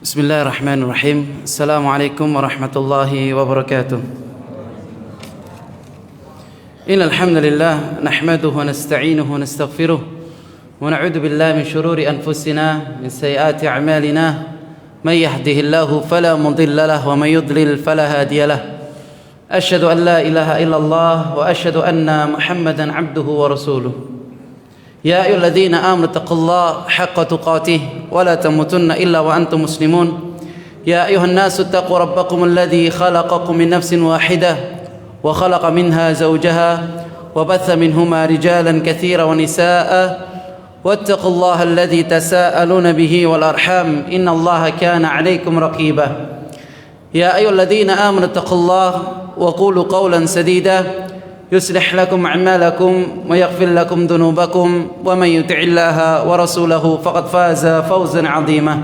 Bismillahirrahmanirrahim. Assalamualaikum warahmatullahi wabarakatuh. Innal hamdalillah nahmaduhu wa nasta'inuhu wa nastaghfiruh wa na'udzu billahi min shururi anfusina min sayyiati a'malina may yahdihillahu fala mudilla lahu wa may yudlil fala hadiya lahu. Asyhadu an la ilaha illallah wa asyhadu anna Muhammadan 'abduhu wa rasuluh. يا أيها الذين آمنوا اتقوا الله حق تقاته ولا تموتن إلا وأنتم مسلمون يا أيها الناس اتقوا ربكم الذي خلقكم من نفس واحدة وخلق منها زوجها وبث منهما رجالا كثيرا ونساء واتقوا الله الذي تساءلون به والأرحام إن الله كان عليكم رقيبا يا أيها الذين آمنوا اتقوا الله وقولوا قولا سديدا يصلح لكم أعمالكم ويغفر لكم ذنوبكم ومن يطع الله ورسوله فقد فاز فوزا عظيما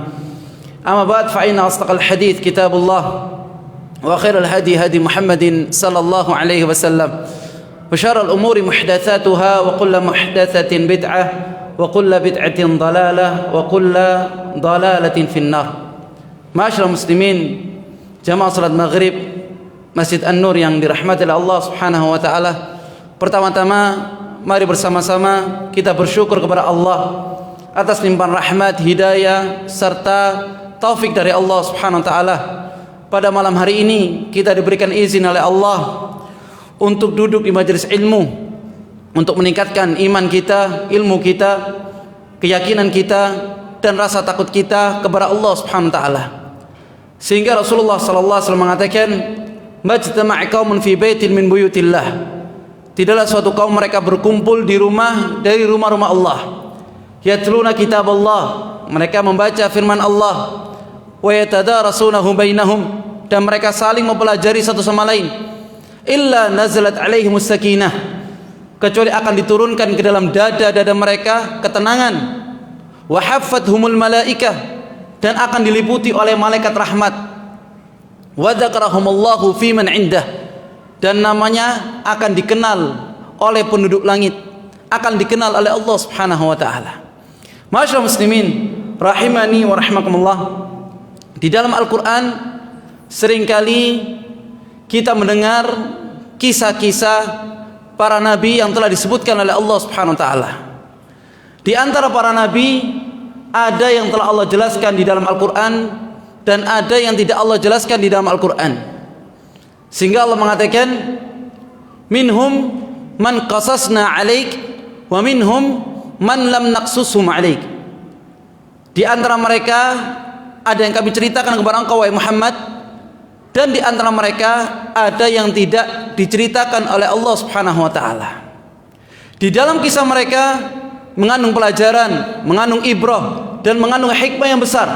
أما بعد فإن أصدق الحديث كتاب الله وخير الهدي هدي محمد صلى الله عليه وسلم وشر الأمور محدثاتها وكل محدثة بدعة وكل بدعة ضلالة وكل ضلالة في النار. معاشر المسلمين jamaah salat maghrib Masjid An-Nur yang dirahmati oleh Allah Subhanahu wa taala. Pertama-tama mari bersama-sama kita bersyukur kepada Allah atas limpahan rahmat, hidayah serta taufik dari Allah Subhanahu wa taala. Pada malam hari ini kita diberikan izin oleh Allah untuk duduk di majelis ilmu untuk meningkatkan iman kita, ilmu kita, keyakinan kita dan rasa takut kita kepada Allah Subhanahu wa taala. Sehingga Rasulullah sallallahu alaihi wasallam mengatakan majtama'a qaumun fi baitin min buyutillah. Tidaklah suatu kaum mereka berkumpul di rumah dari rumah-rumah Allah. Yatluna kitab Allah, mereka membaca firman Allah. Wa yatadarasunahu bainahum, dan mereka saling mempelajari satu sama lain. Illa nazalat alaihimus sakinah, kecuali akan diturunkan ke dalam dada-dada mereka ketenangan. Wa haffathumul malaikah, dan akan diliputi oleh malaikat rahmat. Wa dzakarahumullahu fi man indah, dan namanya akan dikenal oleh penduduk langit, akan dikenal oleh Allah Subhanahu wa taala. Masyaallah muslimin rahimani wa rahimakumullah. Di dalam Al-Qur'an seringkali kita mendengar kisah-kisah para nabi yang telah disebutkan oleh Allah Subhanahu wa taala. Di antara para nabi ada yang telah Allah jelaskan di dalam Al-Qur'an dan ada yang tidak Allah jelaskan di dalam Al-Quran. Sehingga Allah mengatakan minhum man qasasna alaik wa minhum man lam naqsushum alaik. Di antara mereka ada yang kami ceritakan kepada engkau wahai Muhammad, dan di antara mereka ada yang tidak diceritakan oleh Allah Subhanahu wa taala. Di dalam kisah mereka mengandung pelajaran, mengandung ibrah dan mengandung hikmah yang besar.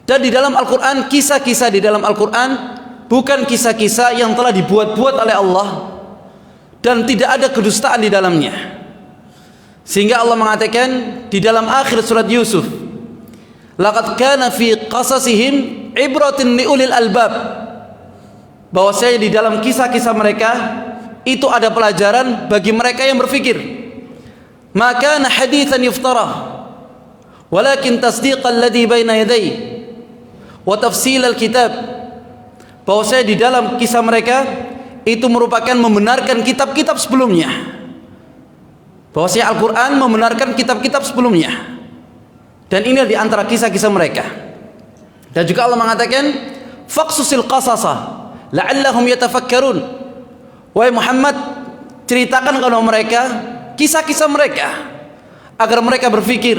Dan di dalam Al-Quran, kisah-kisah di dalam Al-Quran bukan kisah-kisah yang telah dibuat-buat oleh Allah, dan tidak ada kedustaan di dalamnya. Sehingga Allah mengatakan di dalam akhir surat Yusuf, laqad kana fi qasasihim ibratun liulil albab, bahwasanya di dalam kisah-kisah mereka itu ada pelajaran bagi mereka yang berfikir. Maka kana haditsan yuftara walakin tasdiqal ladzi baina yadayhi wa tafsil al-kitab, bahwasanya di dalam kisah mereka itu merupakan membenarkan kitab-kitab sebelumnya, bahwasanya Al-Quran membenarkan kitab-kitab sebelumnya. Dan ini di antara kisah-kisah mereka. Dan juga Allah mengatakan faqsusil qasasa la'allahum yatafakkarun, wahai Muhammad ceritakan kepada mereka kisah-kisah mereka agar mereka berfikir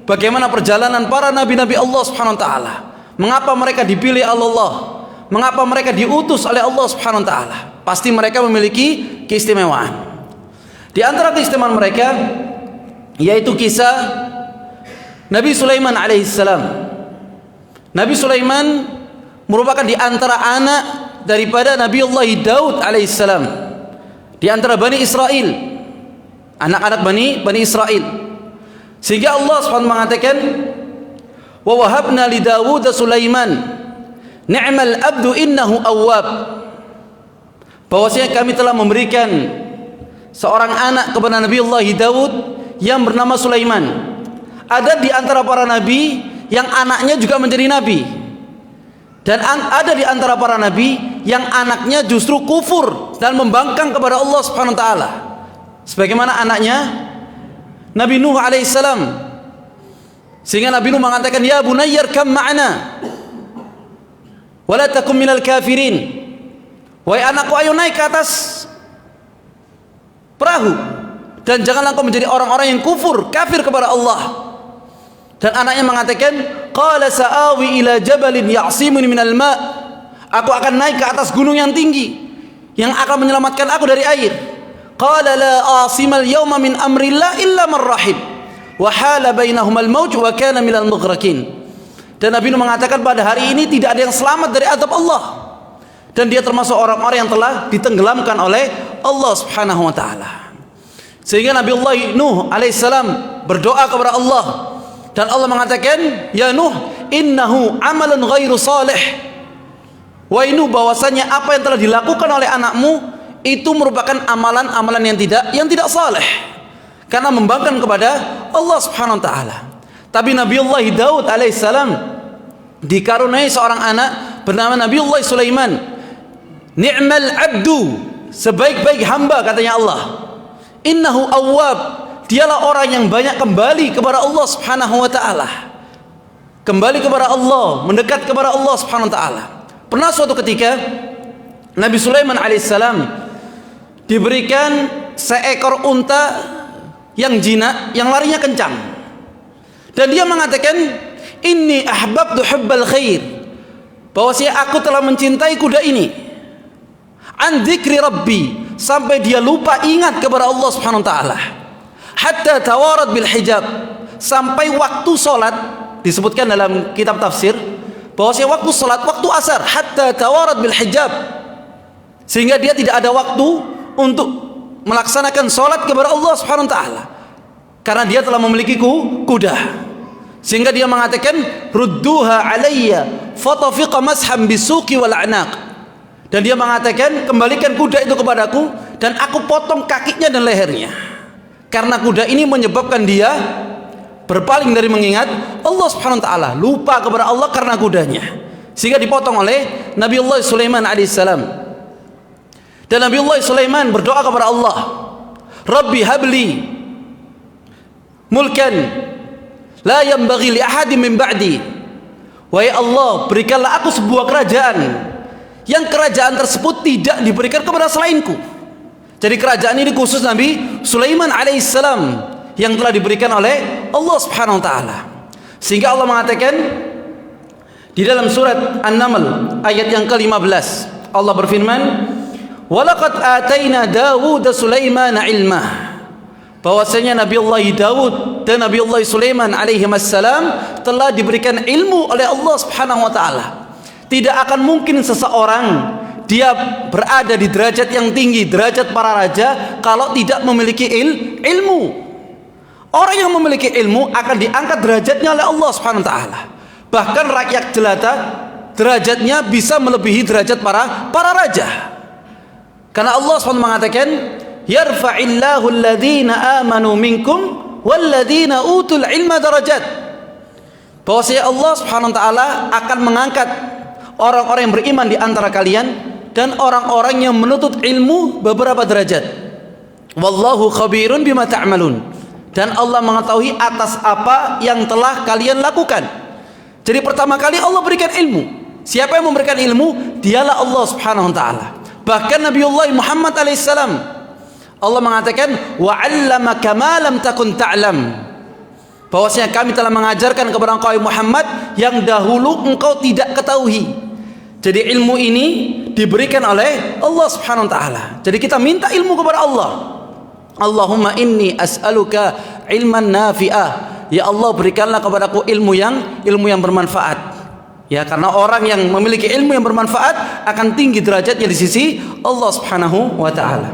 bagaimana perjalanan para nabi-nabi Allah Subhanahu wa taala. Mengapa mereka dipilih Allah? Mengapa mereka diutus oleh Allah Subhanahu wa taala? Pasti mereka memiliki keistimewaan. Di antara keistimewaan mereka yaitu kisah Nabi Sulaiman alaihissalam. Nabi Sulaiman merupakan di antara anak daripada Nabi Allah Daud alaihissalam, di antara Bani Israel, anak-anak Bani Israel. Sehingga Allah Subhanahu mengatakan wa wahabna li Dawud Sulaiman ni'mal abdu innahu awwab, bahwasanya kami telah memberikan seorang anak kepada Nabi Allah Daud yang bernama Sulaiman. Ada di antara para nabi yang anaknya juga menjadi nabi. Dan ada di antara para nabi yang anaknya justru kufur dan membangkang kepada Allah Subhanahu wa taala. Sebagaimana anaknya Nabi Nuh alaihissalam. Sehingga Nabi Nuh mengatakan, "Ya bunayyar kam ma'ana wa la takum minal kafirin." Wahai anakku, ayo naik ke atas perahu dan janganlah kau menjadi orang-orang yang kufur, kafir kepada Allah. Dan anaknya mengatakan, "Qala sa'awi ila jabalin ya'simuni minal ma'." Aku akan naik ke atas gunung yang tinggi yang akan menyelamatkan aku dari air. Qala la asimal yawma min amrillah illa man rahim wa hala bainahumal mawj wa kana minal mughraqin. Dan Nabi Nuh mengatakan, pada hari ini tidak ada yang selamat dari azab Allah. Dan dia termasuk orang-orang yang telah ditenggelamkan oleh Allah Subhanahu wa taala. Sehingga Nabi Allah Nuh alaihissalam berdoa kepada Allah, dan Allah mengatakan, "Ya Nuh, innahu amalun ghairu salih." Wahai Nuh, bahwasanya apa yang telah dilakukan oleh anakmu itu merupakan amalan-amalan yang tidak saleh, karena membangkang kepada Allah Subhanahu wa taala. Tapi Nabi Allah Daud alaihissalam dikaruniai seorang anak bernama Nabi Allah Sulaiman. Ni'mal abdu, sebaik-baik hamba katanya Allah. Innahu awwab, dialah orang yang banyak kembali kepada Allah Subhanahu wa taala. Kembali kepada Allah, mendekat kepada Allah Subhanahu wa taala. Pernah suatu ketika Nabi Sulaiman alaihissalam diberikan seekor unta yang jinak, yang larinya kencang. Dan dia mengatakan, "Inni ahbabtu hubbal khair." Bahwasanya aku telah mencintai kuda ini. An dzikri rabbi, sampai dia lupa ingat kepada Allah Subhanahu wa taala. Hatta tawarat bil hijab, sampai waktu salat disebutkan dalam kitab tafsir bahwasanya waktu salat, waktu asar, hatta tawarat bil hijab, sehingga dia tidak ada waktu untuk melaksanakan salat kepada Allah Subhanahu wa taala karena dia telah memiliki kuda. Sehingga dia mengatakan, "Rudduha alayya fatafiqa masham bisuqi wal a'naq." Dan dia mengatakan, kembalikan kuda itu kepadaku dan aku potong kakinya dan lehernya, karena kuda ini menyebabkan dia berpaling dari mengingat Allah Subhanahu wa taala, lupa kepada Allah karena kudanya, sehingga dipotong oleh Nabi Allah Sulaiman alaihissalam. Dan Nabi Allah Sulaiman berdoa kepada Allah, "Rabbi habli mulkan la yanbaghi li ahadin min ba'di." Wahai Allah, berikanlah aku sebuah kerajaan yang kerajaan tersebut tidak diberikan kepada selainku. Jadi kerajaan ini khusus Nabi Sulaiman alaihissalam yang telah diberikan oleh Allah Subhanahu wa taala. Sehingga Allah mengatakan di dalam surat An-Naml ayat yang ke-15, Allah berfirman, "Walaqad ataina Dawud Sulaimana ilma." Bahwasanya Nabi Allah Daud dan Nabi Allah Sulaiman alaihi wassalam telah diberikan ilmu oleh Allah Subhanahu wa taala. Tidak akan mungkin seseorang dia berada di derajat yang tinggi, derajat para raja, kalau tidak memiliki ilmu. Orang yang memiliki ilmu akan diangkat derajatnya oleh Allah Subhanahu wa taala. Bahkan rakyat jelata derajatnya bisa melebihi derajat para raja. Karena Allah SWT mengatakan, "Yarfa'illahu alladhina amanu minkum walladhina utul ilma darajat." Bahwasanya Allah Subhanahu wa taala akan mengangkat orang-orang yang beriman di antara kalian dan orang-orang yang menuntut ilmu beberapa derajat. Wallahu khabirun bima ta'malun. Dan Allah mengetahui atas apa yang telah kalian lakukan. Jadi pertama kali Allah berikan ilmu. Siapa yang memberikan ilmu? Dialah Allah Subhanahu wa taala. Bahkan Nabiullah Muhammad alaihissalam, Allah mengatakan, "Wa 'allamaka ma lam takun ta'lam." Bahwasanya kami telah mengajarkan kepada engkau Muhammad yang dahulu engkau tidak ketahui. Jadi ilmu ini diberikan oleh Allah Subhanahu wa taala. Jadi kita minta ilmu kepada Allah. Allahumma inni as'aluka ilman nafi'ah. Ya Allah, berikanlah kepadaku ilmu yang bermanfaat. Ya, karena orang yang memiliki ilmu yang bermanfaat akan tinggi derajatnya di sisi Allah Subhanahu wa taala.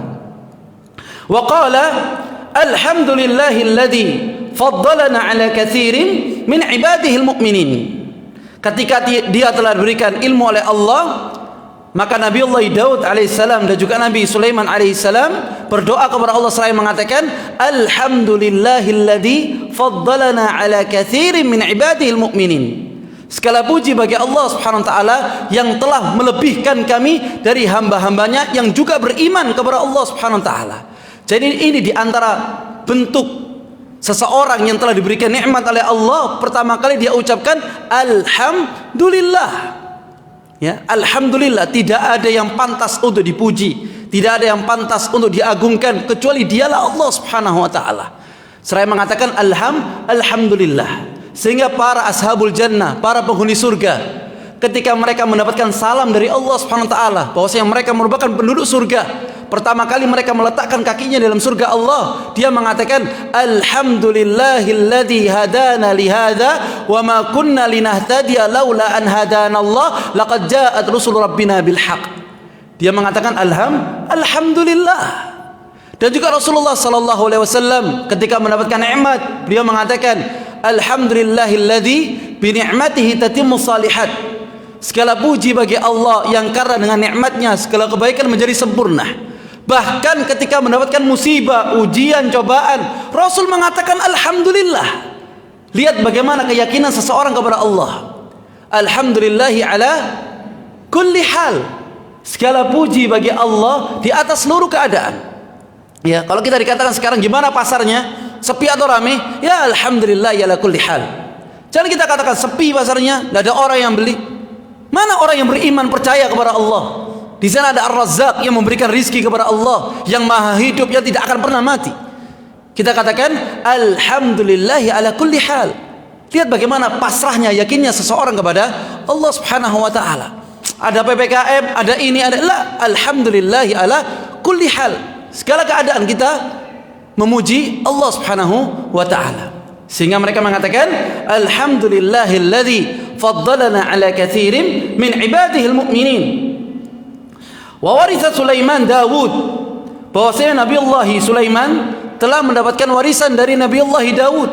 Wa qala alhamdulillahilladzi faddalana ala katsirin min ibadihil mu'minin. Ketika dia telah diberikan ilmu oleh Allah, maka Nabi Allah Daud alaihissalam dan juga Nabi Sulaiman alaihissalam berdoa kepada Allah seraya mengatakan, alhamdulillahilladzi faddalana ala katsirin min ibadihil mu'minin. Segala puji bagi Allah Subhanahu wa taala yang telah melebihkan kami dari hamba-hambanya yang juga beriman kepada Allah Subhanahu wa taala. Jadi ini di antara bentuk seseorang yang telah diberikan nikmat oleh Allah, pertama kali dia ucapkan alhamdulillah. Ya, alhamdulillah, tidak ada yang pantas untuk dipuji, tidak ada yang pantas untuk diagungkan kecuali dialah Allah Subhanahu wa taala. Seraya mengatakan alhamdulillah. Sehingga para ashabul jannah, para penghuni surga, ketika mereka mendapatkan salam dari Allah Subhanahu wa taala bahwasanya mereka merupakan penduduk surga, pertama kali mereka meletakkan kakinya dalam surga Allah, dia mengatakan alhamdulillahilladzi hadana li hadza wa ma kunna linahtadiya laula an hadana Allah laqad ja'at rusul rabbina bil haqq. Dia mengatakan alhamdulillah. Dan juga Rasulullah sallallahu alaihi wasallam ketika mendapatkan nikmat, beliau mengatakan alhamdulillahilladzi bi ni'matihi tatimmu shalihat. Segala puji bagi Allah yang karena dengan nikmatnya segala kebaikan menjadi sempurna. Bahkan ketika mendapatkan musibah, ujian, cobaan, Rasul mengatakan alhamdulillah. Lihat bagaimana keyakinan seseorang kepada Allah. Alhamdulillahi ala kulli hal. Segala puji bagi Allah di atas seluruh keadaan. Ya, kalau kita dikatakan sekarang gimana pasarnya? Sepi atau ramai? Ya alhamdulillah ala kulli hal. Jangan kita katakan sepi pasarnya, tidak ada orang yang beli. Mana orang yang beriman percaya kepada Allah? Di sana ada Ar-Razzaq yang memberikan rizki kepada Allah, yang maha hidup, yang tidak akan pernah mati. Kita katakan alhamdulillah ala kulli hal. Lihat bagaimana pasrahnya, yakinnya seseorang kepada Allah Subhanahu wa taala. Ada PPKM, ada ini, ada la, alhamdulillah ala kulli hal. Segala keadaan kita memuji Allah Subhanahu wa taala. Sehingga mereka mengatakan alhamdulillahilladzi faddalana ala katsirin min ibadihil mu'minin. Wa waritha Sulaiman Daud, bahwasanya Nabi Allah Sulaiman telah mendapatkan warisan dari Nabi Allah Daud.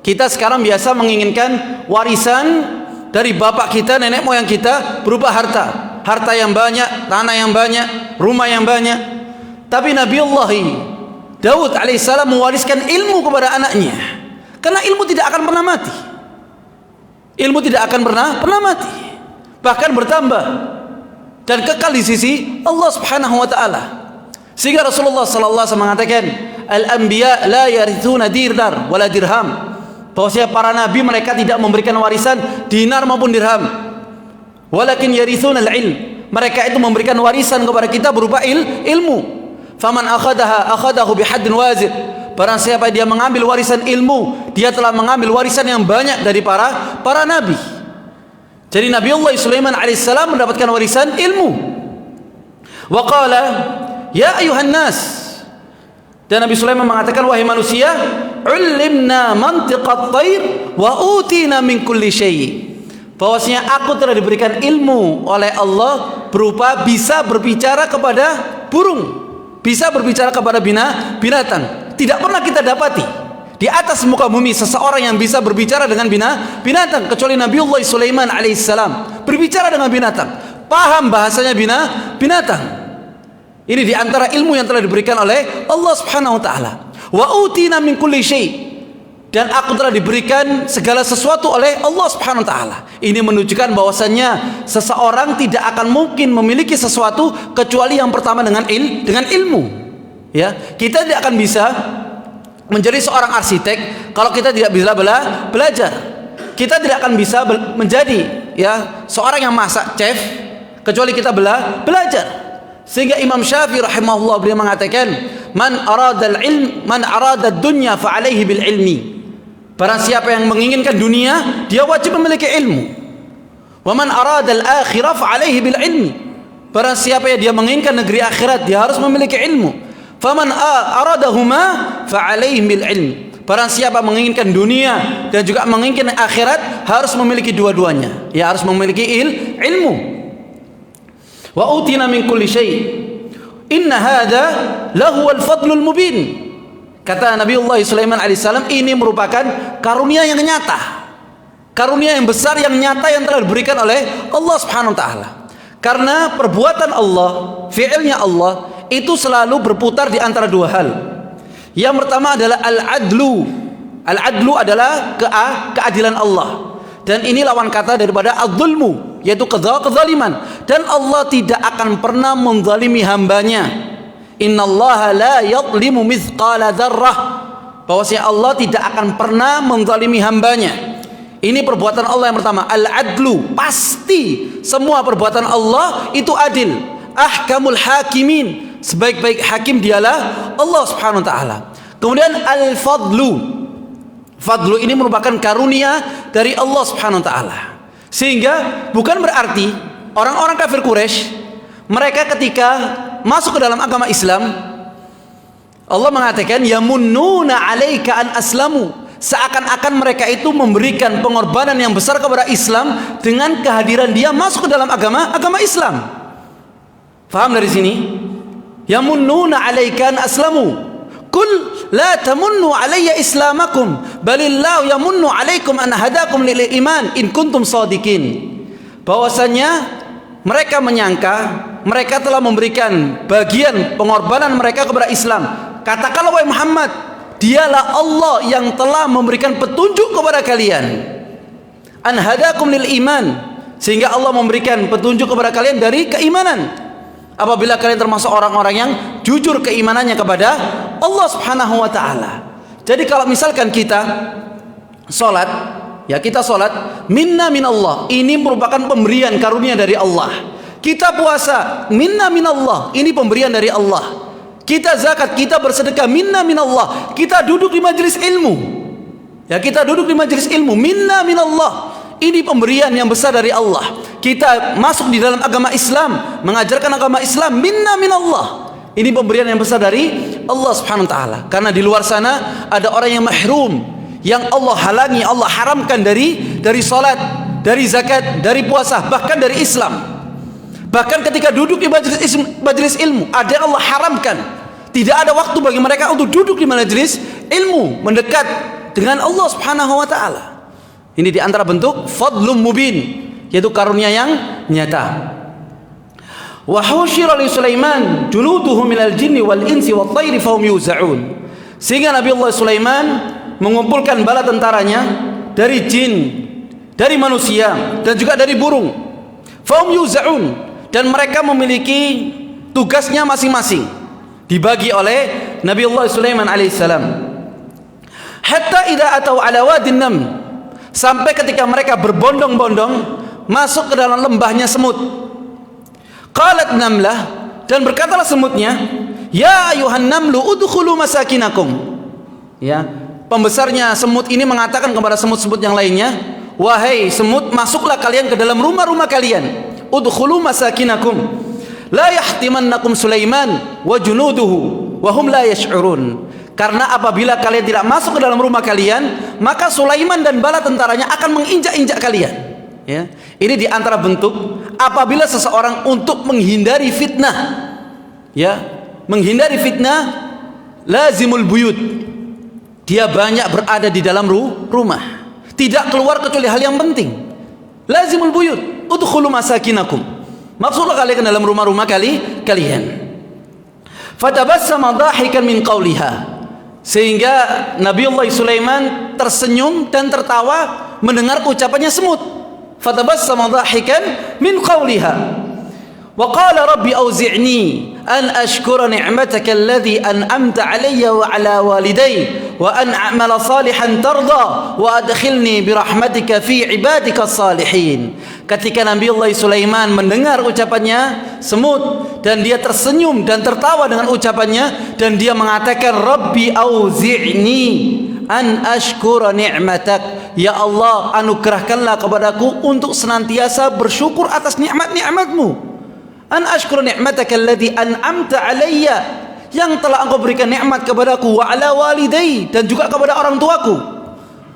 Kita sekarang biasa menginginkan warisan dari bapak kita, nenek moyang kita berupa harta, harta yang banyak, tanah yang banyak, rumah yang banyak. Tapi Nabi Allah Daud alaihissalam mewariskan ilmu kepada anaknya, karena ilmu tidak akan pernah mati. Ilmu tidak akan pernah mati, bahkan bertambah dan kekal di sisi Allah Subhanahu wa taala. Sehingga Rasulullah sallallahu alaihi wasallam mengatakan al-anbiya la yarithuna dinar wala dirham, bahwasanya para nabi mereka tidak memberikan warisan dinar maupun dirham, walakin yarithuna al-ilm, mereka itu memberikan warisan kepada kita berupa ilmu. Faman akhadahu bihaddin wazir, barang siapa dia mengambil warisan ilmu, dia telah mengambil warisan yang banyak dari para nabi. Jadi Nabi Allah Sulaiman alaihissalam mendapatkan warisan ilmu. Wa qala ya ayuhan nas, dan Nabi Sulaiman mengatakan wahai manusia, ulimna mantiqat thair wa utina min kulli syai', bahwasanya aku telah diberikan ilmu oleh Allah berupa bisa berbicara kepada burung, bisa berbicara kepada binatang. Tidak pernah kita dapati di atas muka bumi seseorang yang bisa berbicara dengan binatang kecuali Nabiullah Sulaiman alaihissalam. Berbicara dengan binatang, paham bahasanya binatang. Ini di antara ilmu yang telah diberikan oleh Allah Subhanahu wa taala. Wa utina min kulli syai', dan aku telah diberikan segala sesuatu oleh Allah Subhanahu wa taala. Ini menunjukkan bahwasannya seseorang tidak akan mungkin memiliki sesuatu kecuali yang pertama dengan ilmu. Ya, kita tidak akan bisa menjadi seorang arsitek kalau kita tidak bisa belajar. Kita tidak akan bisa menjadi seorang yang masak, chef, kecuali kita belajar. Sehingga Imam Syafi'i rahimahullah beliau mengatakan, man arada ad-dunya fa alaihi bil ilmi. Barang siapa yang menginginkan dunia, dia wajib memiliki ilmu. Wa man arada al-akhirah fa alaihi bil ilmi. Barang siapa yang dia menginginkan negeri akhirat, dia harus memiliki ilmu. Faman aradahuma fa alaihi bil ilmi. Barang siapa menginginkan dunia dan juga menginginkan akhirat, harus memiliki dua-duanya. Ya, harus memiliki ilmu. Wa utina min kulli syai'. Inna hadza lahu al-fadlul mubin. Kata Nabiullah Sulaiman alaihissalam, ini merupakan karunia yang nyata, karunia yang besar yang nyata yang telah diberikan oleh Allah Subhanahu wa taala. Karena perbuatan Allah, fi'ilnya Allah itu selalu berputar di antara dua hal. Yang pertama adalah al-adlu Al-adlu adalah keadilan Allah. Dan ini lawan kata daripada az-zulmu, yaitu kezaliman. Dan Allah tidak akan pernah menzalimi hambanya. Innallaha la yadlimu mithqala dzarrah. Bahwasanya Allah tidak akan pernah menzalimi hambanya. Ini perbuatan Allah yang pertama, al-adlu. Pasti semua perbuatan Allah itu adil. Ahkamul hakimin. Sebaik-baik hakim dialah Allah Subhanahu wa taala. Kemudian al-fadlu. Fadlu ini merupakan karunia dari Allah Subhanahu wa taala. Sehingga bukan berarti orang-orang kafir Quraisy mereka ketika masuk ke dalam agama Islam, Allah mengatakan yamunnuna 'alaika an aslamu, seakan-akan mereka itu memberikan pengorbanan yang besar kepada Islam dengan kehadiran dia masuk ke dalam agama Islam. Faham dari sini? Yamunnuna 'alaika an aslamu. Kul la tamunnu alayya islamakum balillahu yamunnu alaikum an hadakum lil iman in kuntum shadiqin. Bahwasanya mereka menyangka mereka telah memberikan bagian pengorbanan mereka kepada Islam. Katakanlah wahai Muhammad, dialah Allah yang telah memberikan petunjuk kepada kalian. An hadakum lil iman, sehingga Allah memberikan petunjuk kepada kalian dari keimanan. Apabila kalian termasuk orang-orang yang jujur keimanannya kepada Allah Subhanahu wa taala. Jadi kalau misalkan kita salat, ya kita salat minna minallah, ini merupakan pemberian karunia dari Allah. Kita puasa minna minallah, ini pemberian dari Allah. Kita zakat, kita bersedekah minna minallah. Kita duduk di majelis ilmu, ya kita duduk di majelis ilmu minna minallah. Ini pemberian yang besar dari Allah. Kita masuk di dalam agama Islam, mengajarkan agama Islam minna minallah. Ini pemberian yang besar dari Allah Subhanahu wa taala. Karena di luar sana ada orang yang mahrum, yang Allah halangi, Allah haramkan dari salat, dari zakat, dari puasa, bahkan dari Islam. Bahkan ketika duduk di majelis ilmu, ada yang Allah haramkan. Tidak ada waktu bagi mereka untuk duduk di majelis ilmu, mendekat dengan Allah Subhanahu wa taala. Ini di antara bentuk fadlum mubin, yaitu karunia yang nyata. Wa husyira li Sulaiman juluduhu minal jinni wal insi wat thairi fahum yuzaun. Sehingga Nabi Allah Sulaiman mengumpulkan bala tentaranya dari jin, dari manusia dan juga dari burung. Fahum yuzaun, dan mereka memiliki tugasnya masing-masing, dibagi oleh Nabi Allah Sulaiman alaihissalam. Hatta idza atau ala wadin nam, sampai ketika mereka berbondong-bondong masuk ke dalam lembahnya semut. Qalat namlah, dan berkatalah semutnya, ya ayuhan namlu udkhulu masakinakum. Ya, pembesarnya semut ini mengatakan kepada semut-semut yang lainnya, wahai semut, masuklah kalian ke dalam rumah-rumah kalian. Udkhulu masakinakum la yahtimannakum Sulaiman wa junuduhu wa hum la yash'urun. Karena apabila kalian tidak masuk ke dalam rumah kalian, maka Sulaiman dan bala tentaranya akan menginjak-injak kalian. Ya, ini di antara bentuk apabila seseorang untuk menghindari fitnah, ya, menghindari fitnah, lazimul buyut, dia banyak berada di dalam rumah, tidak keluar kecuali hal yang penting. Lazimul buyut, udkhulu masakinakum, masuklah kalian ke dalam rumah-rumah kalian. Fatabassama dhahikan min qawliha, sehingga Nabi Allah Sulaiman tersenyum dan tertawa mendengar ucapannya semut. Fatabassama dhahikan min qawliha wa qala rabbi auzi'ni an ashkura ni'mataka alladhi an'amta alayya wa ala walidayya wa an a'mala salihan tarda wa adkhilni bi rahmatika fi ibadika salihin. Ketika Nabi Allah Sulaiman mendengar ucapannya semut dan dia tersenyum dan tertawa dengan ucapannya, dan dia mengatakan rabbi auzi'ni an ashkura ni'matak, ya Allah anugerahkanlah kepadaku untuk senantiasa bersyukur atas nikmat-nikmatmu. An ashkura ni'mataka alladhi an'amta alayya, yang telah engkau berikan nikmat kepadaku, wa ala walidayya, dan juga kepada orang tuaku,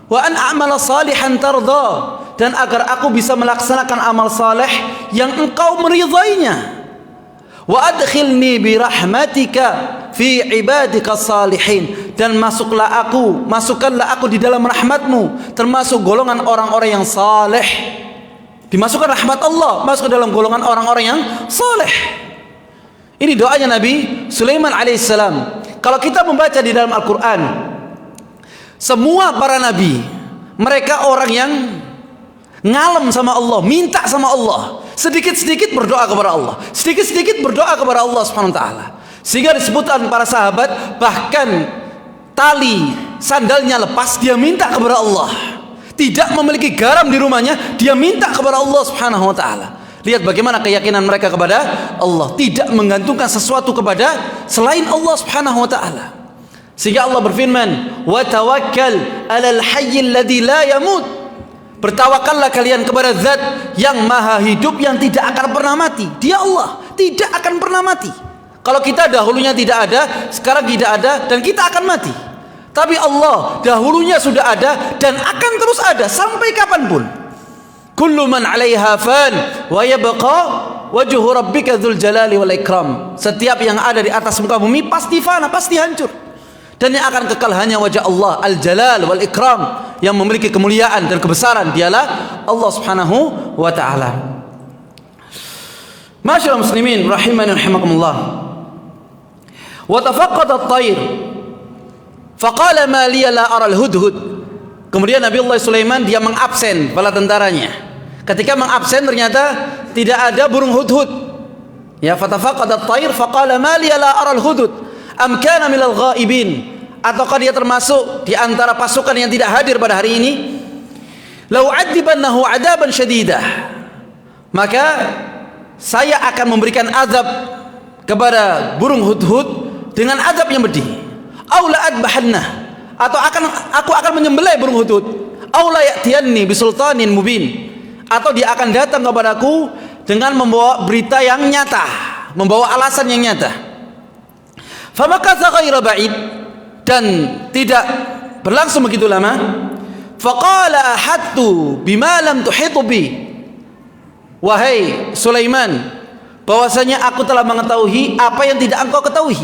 wa an a'mala salihan tarda, dan agar aku bisa melaksanakan amal saleh yang engkau meridainya, wa adkhilni bi rahmatika fi ibadika salihin, dan masukkanlah aku di dalam rahmatmu termasuk golongan orang-orang yang saleh. Dimasukkan rahmat Allah, masuk ke dalam golongan orang-orang yang saleh. Ini doanya Nabi Sulaiman alaihissalam. Kalau kita membaca di dalam Al-Quran, Semua para nabi, mereka orang yang ngalem sama Allah, minta sama Allah, sedikit-sedikit berdoa kepada Allah, sedikit-sedikit berdoa kepada Allah Subhanahu wa taala. Sehingga disebutkan para sahabat, bahkan tali sandalnya lepas, dia minta kepada Allah. Tidak memiliki garam di rumahnya, dia minta kepada Allah Subhanahu wa taala. Lihat bagaimana keyakinan mereka kepada Allah, tidak menggantungkan sesuatu kepada selain Allah Subhanahu wa taala. Sehingga Allah berfirman, "Wa tawakkal 'alal hayyil ladzi la yamut." Bertawakallah kalian kepada zat yang maha hidup, yang tidak akan pernah mati. Dia Allah, tidak akan pernah mati. Kalau kita dahulunya tidak ada, sekarang tidak ada, dan kita akan mati. Tapi Allah dahulunya sudah ada dan akan terus ada sampai kapanpun. Kullu man 'alaiha fan wa yabqa wajhu rabbika dzul jalali wal ikram. Setiap yang ada di atas muka bumi pasti fana, pasti hancur. Dan yang akan kekal hanya wajah Allah al-jalal wal ikram, yang memiliki kemuliaan dan kebesaran. Dialah Allah Subhanahu wa taala. Masyaallah muslimin rahimani rahimakumullah. Wa tafaqqada at-tayr faqala ma liya la ara al-hudhud. Kemudian Nabi Allah Sulaiman dia mengabsen bala tentaranya. Ketika mengabsen ternyata tidak ada burung hudhud. Ya, fatafaqada at-tayr faqala ma liya la ara al-hudhud am kana minal ghaibin, ataukah dia termasuk di antara pasukan yang tidak hadir pada hari ini? Lau adibannahu adaban syadidah, maka saya akan memberikan azab kepada burung hudhud dengan azab yang pedih. Aula adbahanna, atau aku akan menyembelih burung hudhud. Aula ya'tiyanni bisultanin mubin, atau dia akan datang kepadaku dengan membawa berita yang nyata, membawa alasan yang nyata. Famakatha ghaira ba'id, dan tidak berlangsung begitu lama. Faqala ahattu bima lam tuhitu bi. Wahai Sulaiman, bahwasanya aku telah mengetahui apa yang tidak engkau ketahui.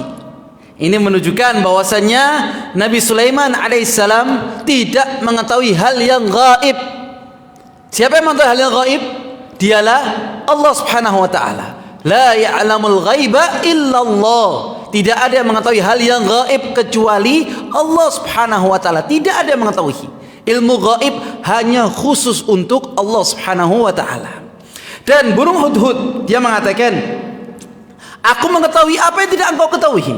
Ini menunjukkan bahwasanya Nabi Sulaiman alaihissalam tidak mengetahui hal yang gaib. Siapa yang mengetahui hal yang gaib? Dialah Allah Subhanahu wa taala. La ya'lamul ghaiba illallah. Tidak ada yang mengetahui hal yang gaib kecuali Allah Subhanahu wa taala. Tidak ada yang mengetahui. Ilmu gaib hanya khusus untuk Allah Subhanahu wa taala. Dan burung hudhud dia mengatakan, aku mengetahui apa yang tidak engkau ketahui.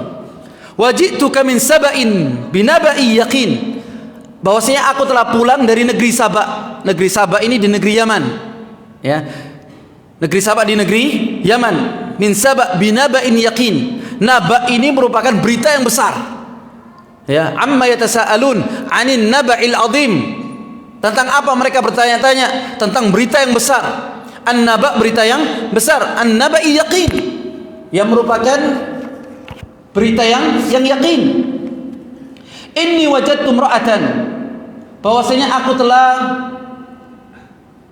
Wajituka min saba'in binaba'i yaqin. Bahwasanya aku telah pulang dari negeri Saba. Negeri Saba ini di negeri Yaman. Ya. Negeri Saba di negeri Yaman. Min Saba binaba'in yaqin. Naba ini merupakan berita yang besar. Ya, amma yatasaalun 'anil naba'il 'azim. Tentang apa mereka bertanya-tanya? Tentang berita yang besar. An-naba, berita yang besar. An-naba'i yaqin, yang merupakan berita yang yakin. Inni wajadtu imra'atan, bahwasanya aku telah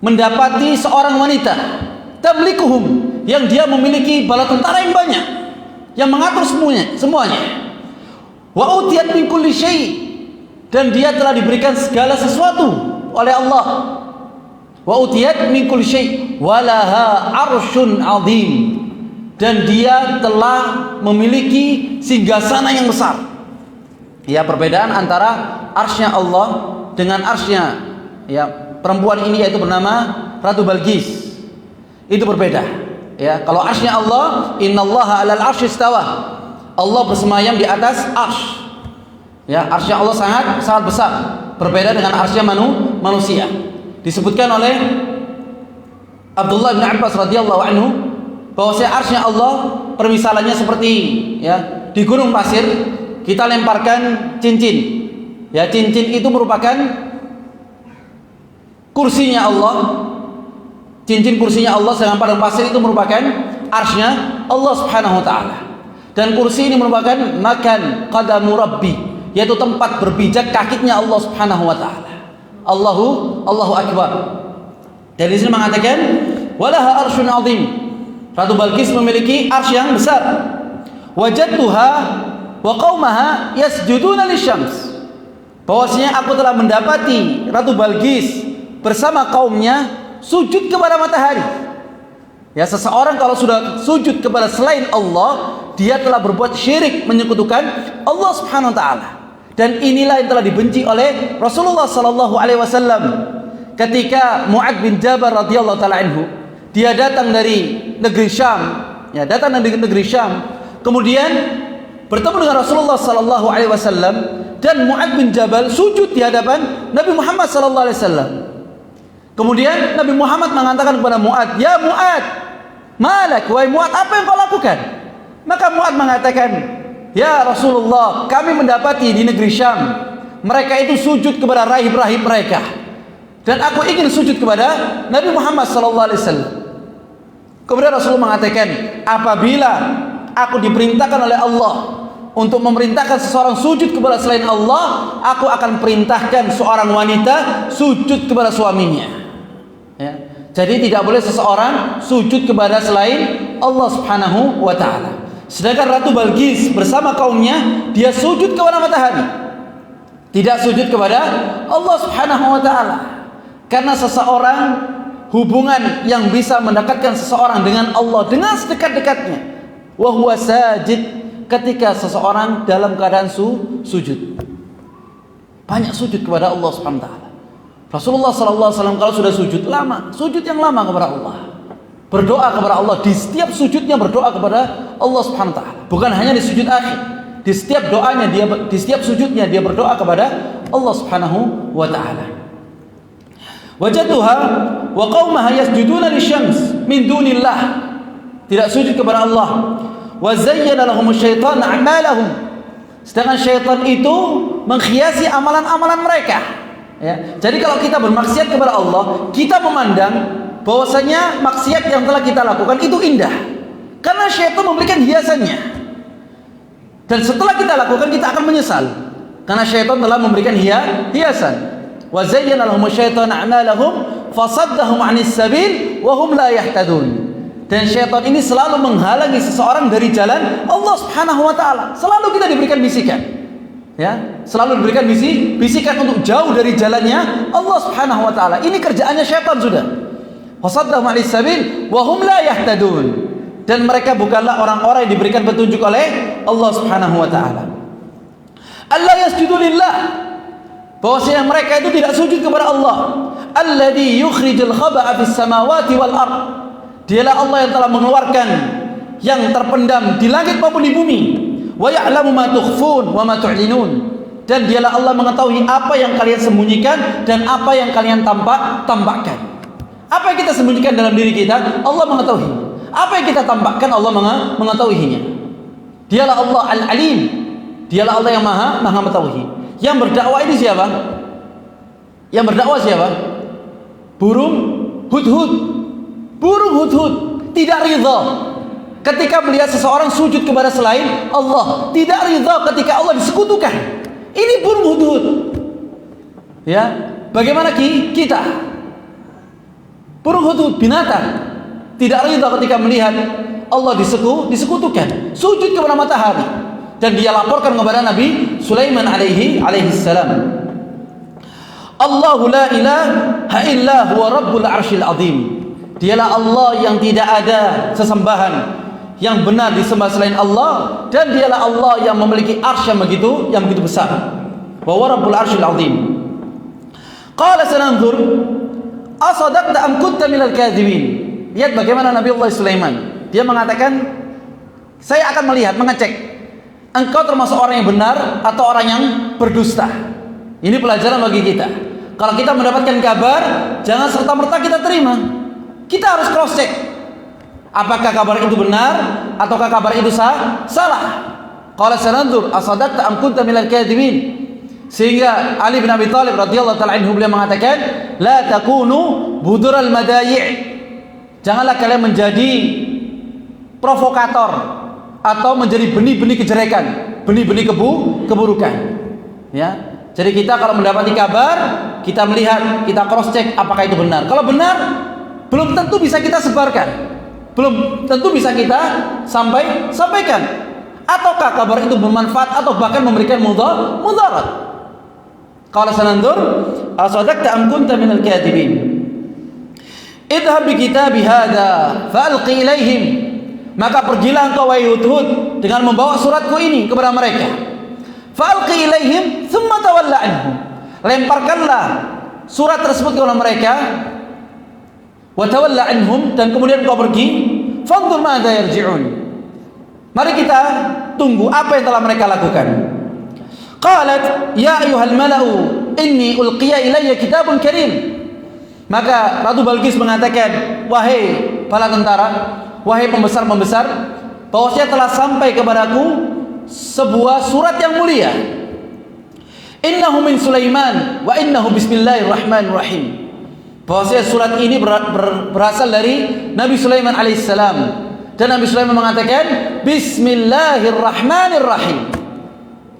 mendapati seorang wanita, tamlikuhum, yang dia memiliki bala tentara yang banyak, yang mengatur semuanya. Wa utiyat min kulli syai', dan dia telah diberikan segala sesuatu oleh Allah. Wa utiyat min kulli syai' walaha 'arsyun 'azim, dan dia telah memiliki singgasana yang besar. Ya, perbedaan antara arsy-nya Allah dengan arsy-nya ya perempuan ini, yaitu bernama Ratu Balqis. Itu berbeda. Ya, kalau arsy-nya Allah, innallaha 'alal 'arsy istawa. Allah bersemayam di atas arsy. Ya, arsy-nya Allah sangat besar. Berbeda dengan arsy-nya manusia. Disebutkan oleh Abdullah bin Abbas radhiyallahu anhu bahwasanya arsy-nya Allah permisalannya seperti ya di gunung pasir kita lemparkan cincin. Ya, cincin itu merupakan kursinya Allah. Cincin kursinya Allah, sedangkan padang pasir itu merupakan arsy-nya Allah Subhanahu wa taala. Dan kursi ini merupakan makan qadamu rabbi, yaitu tempat berpijak kakinya Allah Subhanahu wa taala. Allahu akbar. Dan di sini mengatakan walaha arsyun azim. Ratu Balqis memiliki arsy yang besar. Wajadtuha wa qaumaha yasjuduna lisyams. Bahwasanya aku telah mendapati Ratu Balqis bersama kaumnya sujud kepada matahari. Ya, seseorang kalau sudah sujud kepada selain Allah, dia telah berbuat syirik, menyekutukan Allah Subhanahu wa taala. Dan inilah yang telah dibenci oleh Rasulullah sallallahu alaihi wasallam ketika Mu'adz bin Jabal radhiyallahu taala anhu, dia datang dari negeri Syam, ya, datang dari negeri Syam, kemudian bertemu dengan Rasulullah sallallahu alaihi wasallam, dan Mu'adz bin Jabal sujud di hadapan Nabi Muhammad sallallahu alaihi wasallam. Kemudian Nabi Muhammad mengatakan kepada Mu'adz, "Ya Mu'adz, malak, wahai Mu'adz, apa yang kau lakukan?" Maka Mu'adz mengatakan, "Ya Rasulullah, kami mendapati di negeri Syam mereka itu sujud kepada rahib-rahib mereka, dan aku ingin sujud kepada Nabi Muhammad sallallahu alaihi wasallam." Kemudian Rasulullah mengatakan, "Apabila aku diperintahkan oleh Allah untuk memerintahkan seseorang sujud kepada selain Allah, aku akan perintahkan seorang wanita sujud kepada suaminya." Ya. Jadi tidak boleh seseorang sujud kepada selain Allah Subhanahu wa taala. Sedangkan Ratu Balqis bersama kaumnya, dia sujud kepada matahari, tidak sujud kepada Allah Subhanahu wa taala. Karena seseorang, hubungan yang bisa mendekatkan seseorang dengan Allah dengan sedekat-dekatnya, wa huwa sajid, ketika seseorang dalam keadaan sujud. Banyak sujud kepada Allah Subhanahu wa taala. Rasulullah sallallahu alaihi wasallam kalau sudah sujud lama, sujud yang lama kepada Allah. Berdoa kepada Allah, di setiap sujudnya berdoa kepada Allah Subhanahu wa taala. Bukan hanya di sujud akhir. Di setiap doanya dia, di setiap sujudnya dia berdoa kepada Allah Subhanahu wa taala. Wajadtuha wa qaumaha yasjuduna lisyams min dunillah. Tidak sujud kepada Allah. Wa zayyana lahum syaitan a'malahum. Sedangkan syaitan itu menghiasi amalan-amalan mereka. Ya. Jadi kalau kita bermaksiat kepada Allah, kita memandang bahwasanya maksiat yang telah kita lakukan itu indah, karena syaitan memberikan hiasannya. Dan setelah kita lakukan, kita akan menyesal, karena syaitan telah memberikan hiasan. Wa zayyana lahum syaitan a'malahum fasaddahum 'anis sabil wa hum la yahtadun. Dan syaitan ini selalu menghalangi seseorang dari jalan Allah Subhanahu wa taala. Selalu kita diberikan bisikan. Ya, selalu diberikan bisikan untuk jauh dari jalannya Allah Subhanahu wa taala. Ini kerjaannya syaitan sudah. Fasaddahum 'anis sabil wa hum la yahtadun. Dan mereka bukanlah orang-orang yang diberikan petunjuk oleh Allah Subhanahu wa taala. Allah yasjudu lillah. Bahwasanya mereka itu tidak sujud kepada Allah. Alladzi yukhrijul khaba'a fis samawati wal ard. Dialah Allah yang telah mengeluarkan yang terpendam di langit maupun di bumi. Wa ya'lamu ma tukhfun wa ma tu'linun. Dan dialah Allah mengetahui apa yang kalian sembunyikan dan apa yang kalian tampakkan. Apa yang kita sembunyikan dalam diri kita, Allah mengetahui. Apa yang kita tampakkan, Allah mengetahuinya. Dialah Allah Al-Alim. Dialah Allah yang maha mengetahui. Yang berdakwah ini siapa? Yang berdakwah siapa? Burung hudhud. Burung hudhud tidak ridha ketika melihat seseorang sujud kepada selain Allah, tidak ridha ketika Allah disekutukan. Ini burung hudhud. Ya, bagaimana kita? Burung hudhud, binatang, tidak ridha ketika melihat Allah disekutukan, sujud kepada matahari. Dan dia laporkan kepada Nabi Sulaiman alaihi salam. Allahu la ilaha illa huwa rabbul arsyil azim. Dialah Allah yang tidak ada sesembahan yang benar disembah selain Allah, dan dialah Allah yang memiliki arsy yang begitu besar. Wa huwa rabbul arsyil azim. Qala sananzur asadaqta am kunta minal kadhibin. Lihat bagaimana Nabi Allah Sulaiman. Dia mengatakan, saya akan melihat, mengecek engkau termasuk orang yang benar atau orang yang berdusta. Ini pelajaran bagi kita. Kalau kita mendapatkan kabar, jangan serta-merta kita terima. Kita harus cross check. Apakah kabar itu benar ataukah kabar itu salah? Qala sananzur asadaqta am kunta minal kadhibin. Sehingga Ali bin Abi Thalib radhiyallahu ta'ala anhu beliau mengatakan, la takunu budural madayi'. Janganlah kalian menjadi provokator atau menjadi benih-benih kejelekan, benih-benih keburukan. Ya. Jadi kita kalau mendapati kabar, kita melihat, kita cross check apakah itu benar. Kalau benar, belum tentu bisa kita sebarkan, belum tentu bisa kita sampaikan. Ataukah kabar itu bermanfaat atau bahkan memberikan mudarat. Qala sananzur asadaqta am kunta minal kadhibin. Idhhab bi kitabi hadha fa'alqi ilaihim. Maka pergilah engkau wahai Hudhud dengan membawa suratku ini kepada mereka. Fa'alqi ilaihim thumma tawalla anhum. Lemparkanlah surat tersebut kepada mereka. Wa tawalla anhum, dan kemudian kau pergi. Fanzur madza yarji'un. Mari kita tunggu apa yang telah mereka lakukan. Qalat ya ayyuhal mala'u inni ulqiya ilayya kitabun karim. Maka Ratu Balqis mengatakan, wahai para tentara, wahai pembesar-pembesar, bahwasanya telah sampai kepadaku sebuah surat yang mulia. Innahu min Sulaiman wa innahu bismillahirrahmanirrahim. Bahwasanya surat ini berasal dari Nabi Sulaiman alaihissalam, dan Nabi Sulaiman mengatakan bismillahirrahmanirrahim.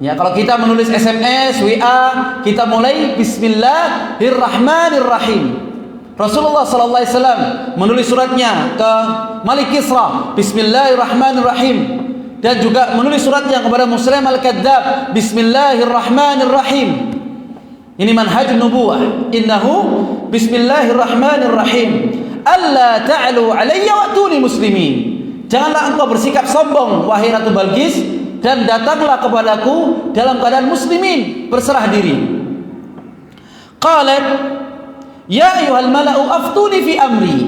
Ya, kalau kita menulis SMS, WA, kita mulai bismillahirrahmanirrahim. Rasulullah sallallahu alaihi wasallam menulis suratnya ke Malik Kisra, bismillahirrahmanirrahim, dan juga menulis suratnya kepada Muslim al-Kadzab, bismillahirrahmanirrahim. Ini manhaj nubuwah. Innahu bismillahirrahmanirrahim. Alla ta'lu alayya wa'tuni muslimin. Janganlah engkau bersikap sombong wahai Ratu Balqis, dan datanglah kepadaku dalam keadaan muslimin, berserah diri. Qalat ya ayyuhal mala'u aftuni fi amri.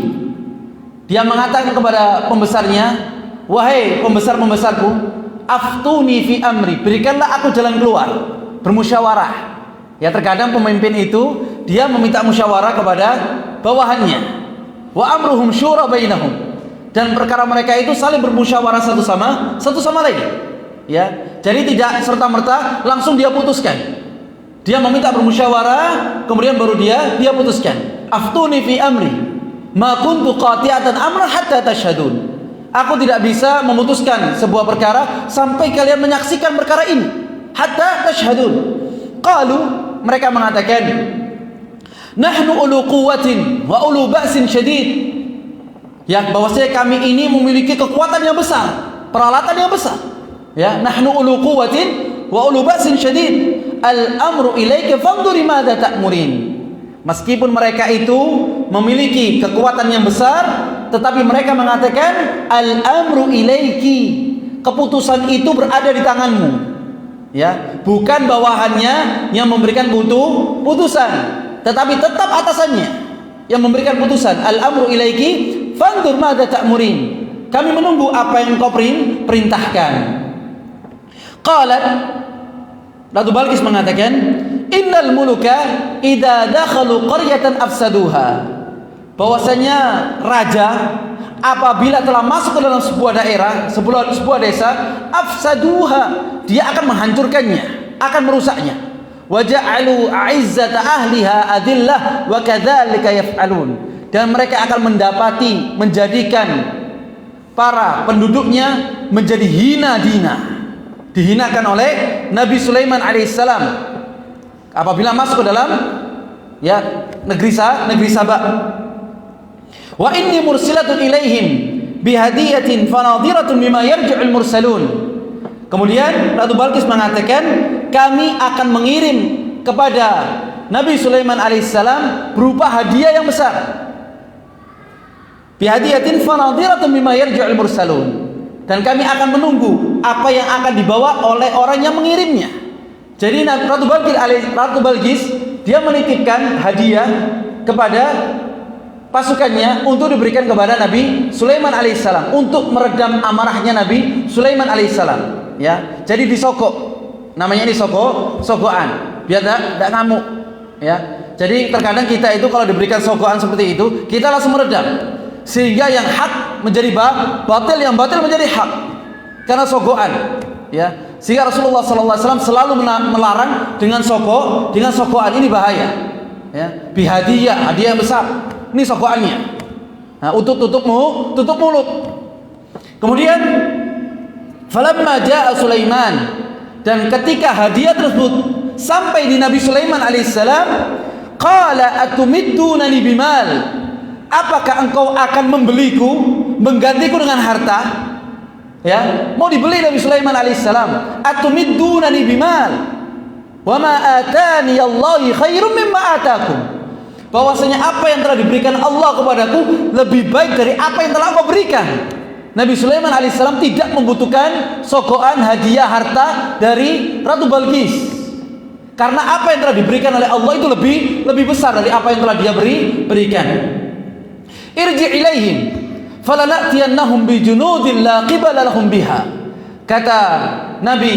Dia mengatakan kepada pembesarnya, wahai pembesar-pembesarku, aftuni fi amri, berikanlah aku jalan keluar, bermusyawarah. Ya, terkadang pemimpin itu dia meminta musyawarah kepada bawahannya. Wa amruhum syura bainahum, dan perkara mereka itu saling bermusyawarah satu sama lain. Ya, jadi tidak serta-merta langsung dia putuskan. Dia meminta bermusyawarah, kemudian baru dia putuskan. Aftuni fi amri, ma kuntu qati'atan amran hatta tashhadun. Aku tidak bisa memutuskan sebuah perkara sampai kalian menyaksikan perkara ini. Hatta tashhadun. Qalu, mereka mengatakan, nahnu ulu quwwatin wa ulu ba'sin syadid. Ya, bahwasanya kami ini memiliki kekuatan yang besar, peralatan yang besar. Ya, nahnu ulu quwwatin wa ulu ba'sin syadid. Al-amru ilaika fanduri madza ta'murin. Meskipun mereka itu memiliki kekuatan yang besar, tetapi mereka mengatakan al-amru ilaiki, keputusan itu berada di tanganmu. Ya, bukan bawahannya yang memberikan putusan, tetapi tetap atasannya yang memberikan putusan. Al-amru ilaiki fandur madza ta'murin. Kami menunggu apa yang kau perintahkan. Qalat, Ratu Balqis mengatakan, innal muluka idza dakhalu qaryatan afsaduha. Bahwasanya raja apabila telah masuk ke dalam sebuah daerah, sebuah desa, afsaduha, dia akan menghancurkannya, akan merusaknya. Wa ja'alu a'izzata ahliha adillah wa kadzalika yaf'alun. Dan mereka akan menjadikan para penduduknya menjadi hina dina. Dihinakan oleh Nabi Sulaiman alaihissalam apabila masuk ke dalam negeri Sabah. Wa inni mursilatun ilaihim bihadiyatin fanadhiratun bima yarji'ul mursalun. Kemudian Ratu Balqis mengatakan, kami akan mengirim kepada Nabi Sulaiman alaihissalam berupa hadiah yang besar. Bihadiyatin fanadhiratun bima yarji'ul mursalun. Dan kami akan menunggu apa yang akan dibawa oleh orang yang mengirimnya. Jadi Ratu Balqis dia menitipkan hadiah kepada pasukannya untuk diberikan kepada Nabi Sulaiman alaihissalam untuk meredam amarahnya Nabi Sulaiman alaihissalam. Ya, jadi disogok, namanya ini sogokan, biar tidak ngamuk. Ya, jadi terkadang kita itu kalau diberikan sogokan seperti itu, kita langsung meredam. Sehingga yang hak menjadi batil, yang batil menjadi hak karena sogokan. Ya, sehingga Rasulullah SAW selalu melarang dengan sogokan. Ini bahaya. Ya, bihadiyah, hadiah yang besar. Ini sogokannya. Nah, untuk tutup mulut. Kemudian falamma jaa Sulaiman, dan ketika hadiah tersebut sampai di Nabi Sulaiman alaihissalam, qala atumiddunani bimal. Apakah engkau akan menggantiku dengan harta? Ya, mau dibeli Nabi Sulaiman alaihissalam. Atumiddunani bimal wa ma atani Allahu khairum mimma atakum. Bahwasanya apa yang telah diberikan Allah kepadaku lebih baik dari apa yang telah Engkau berikan. Nabi Sulaiman alaihissalam tidak membutuhkan sogokan, hadiah, harta dari Ratu Balqis. Karena apa yang telah diberikan oleh Allah itu lebih besar dari apa yang telah dia berikan. Irji ilaihim falanatiyannahum bijunudin la qibala lahum biha. Kata Nabi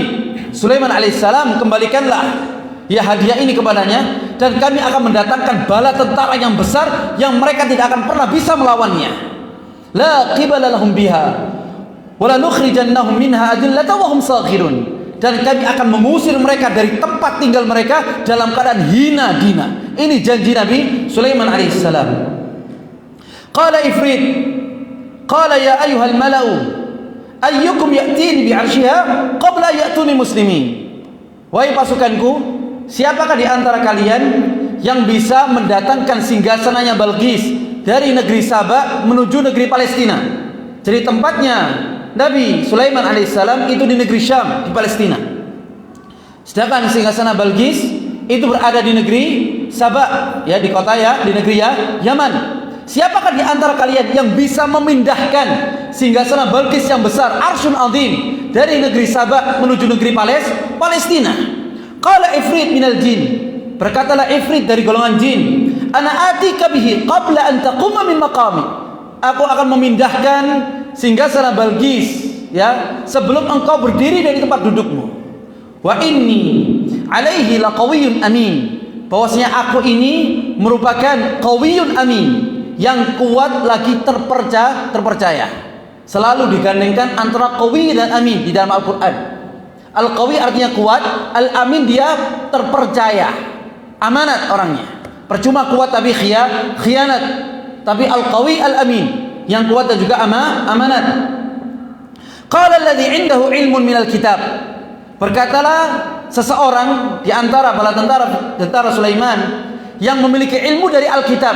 Sulaiman alaihissalam, kembalikanlah ya hadiah ini kepadanya, dan kami akan mendatangkan bala tentara yang besar yang mereka tidak akan pernah bisa melawannya. La qibala lahum biha wala nukhrijannahum minha adillatan wa hum saghirun. Dan kami akan mengusir mereka dari tempat tinggal mereka dalam keadaan hina dina. Ini janji Nabi Sulaiman alaihissalam. Qala ifrit, qala ya ayyuhal mala'u ayyukum ya'tini bi'arsyiha qabla ya'tuni muslimin. Wahai pasukanku, siapakah di antara kalian yang bisa mendatangkan singgasananya Balqis dari negeri Saba menuju negeri Palestina? Jadi tempatnya Nabi Sulaiman alaihissalam itu di negeri Syam, di Palestina. Sedangkan singgasana Balqis itu berada di negeri Saba, ya di kota ya, di negeri ya, Yaman. Siapakah di antara kalian yang bisa memindahkan singgasana Balqis yang besar, arsyun azim, dari negeri Saba menuju negeri Palestina? Qala ifrit minal jin. Berkatalah ifrit dari golongan jin, ana atika bihi qabla an taquma min maqami. Aku akan memindahkan singgasana Balqis ya sebelum engkau berdiri dari tempat dudukmu. Wa inni alaihi laqawiyyun amin. Bahwasanya aku ini merupakan qawiyyun amin, yang kuat lagi terpercaya. Selalu digandengkan antara qawi dan amin di dalam Al-Qur'an. Al-qawi artinya kuat, al-amin dia terpercaya, amanat orangnya. Percuma kuat tapi khianat. Tapi al-qawi al-amin, yang kuat dan juga amanat. Qala alladhi 'indahu 'ilmun minal kitab. Berkatalah seseorang di antara bala tentara Sulaiman yang memiliki ilmu dari Alkitab,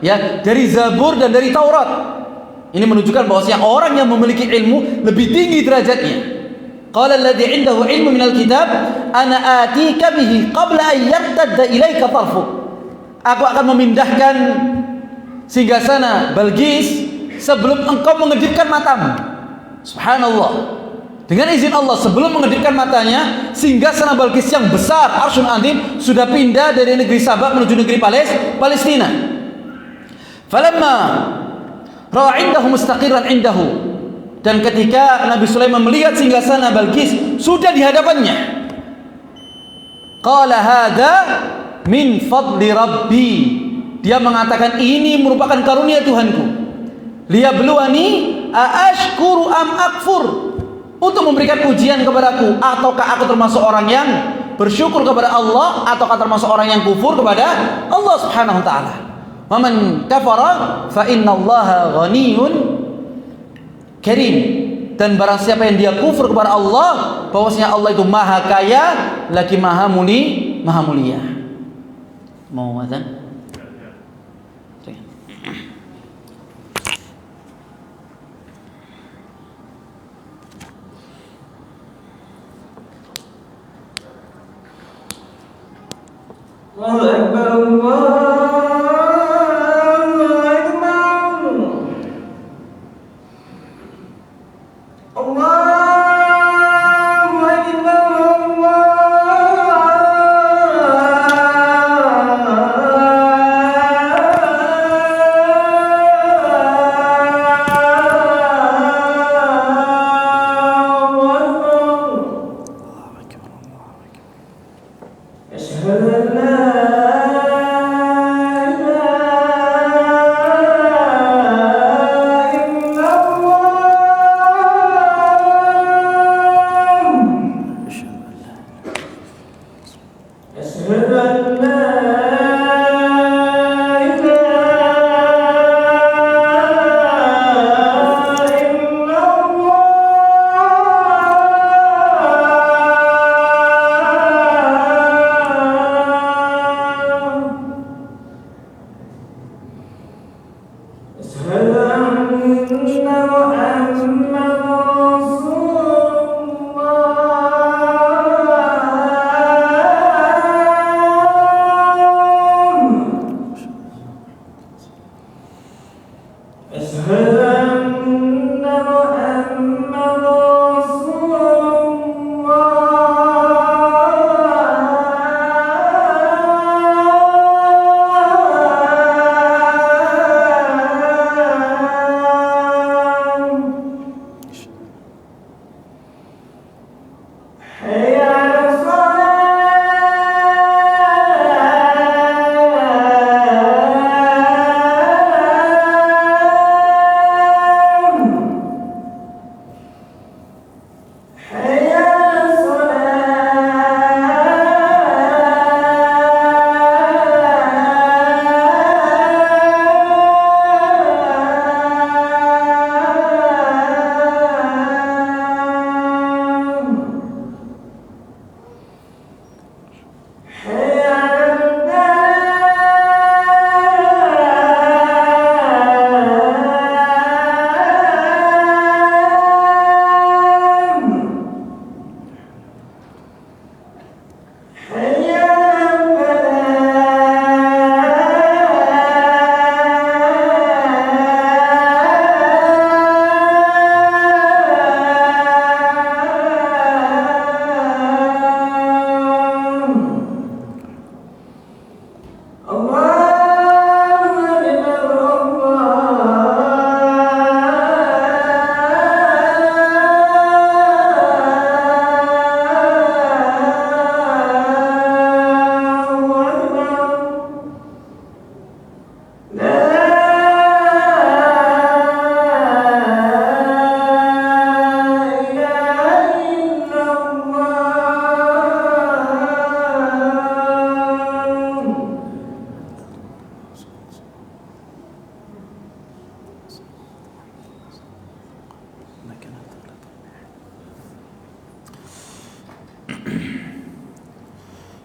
ya, dari Zabur dan dari Taurat. Ini menunjukkan bahwasanya orang yang memiliki ilmu lebih tinggi derajatnya. Qala alladhi 'indahu 'ilmun minal kitab ana atika bihi qabla an yartadda ilaika tarfuk. Aku akan memindahkan singgasana Balqis sebelum engkau mengedipkan matamu. Subhanallah. Dengan izin Allah, sebelum mengedipkan matanya, singgasana Balqis yang besar, arsyun azim, sudah pindah dari negeri Sabak menuju negeri Palestina. Falamma ra'a 'indahu mustaqirran 'indahu. Dan ketika Nabi Sulaiman melihat singgasana Balqis sudah di hadapannya, qala hadza min fadli rabbi. Dia mengatakan ini merupakan karunia Tuhanku. Liyabluwani aashkuru am akfur. Untuk memberikan ujian kepadaku, ataukah aku termasuk orang yang bersyukur kepada Allah, ataukah termasuk orang yang kufur kepada Allah Subhanahu wa taala. Wa man kafara fa innallaha ghaniyyun karim. Dan barang siapa yang dia kufur kepada Allah, bahwasanya Allah itu maha kaya lagi maha mulia. Mau azan? Allahu Akbar, Allahu Akbar, Allahu